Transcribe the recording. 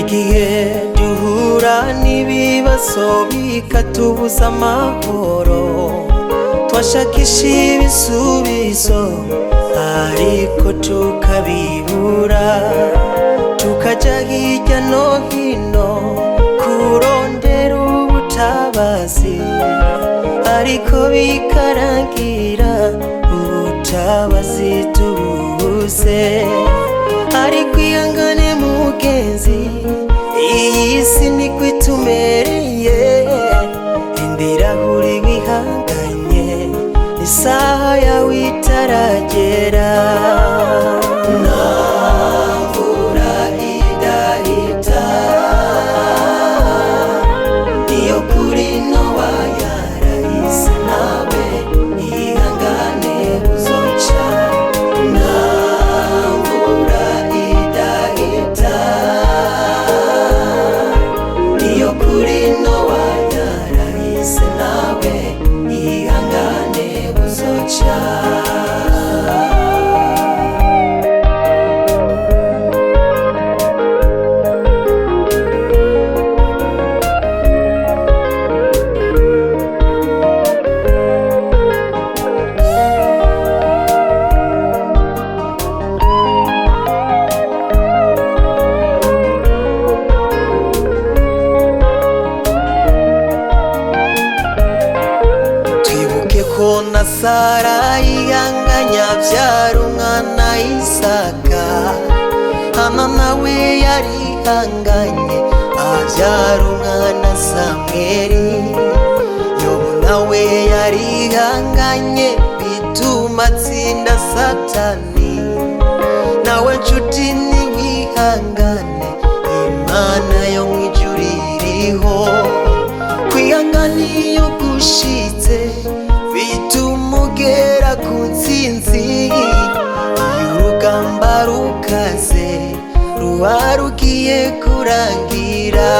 igihe duhura n'ibibazo bikatubuza amahoro, twashakisha ibisubizo ariko tukabibura, tukaja hirya no hino kurondera ubutabazi, ariko bikarangira ubutabazi tubuze. Ariko ihangane mugenzi, iyi si niko itumereye, rindira uri wihanganye, isaha yawe itaragera. Nta mvura idahita, iyo kuri Nowa yarahise, nawe ihangane uzoca. Nta mvura idahita, iyo kuri Nowa yarahise, nawe ihangane uzoca. Ko na Sara yihanganya avyara umwana Isaka, Hana nawe yarihanganye avyara umwana Samweli, Yobu nawe yarihanganye bituma atsinda Satani. Nawe nshuti niwihangane, Imana yo mwijuru iriho. Kwihangana iyo gushitse bituma ugera ku ntsinzi, iyo urugamba rukaze ruba rugiye kurangira.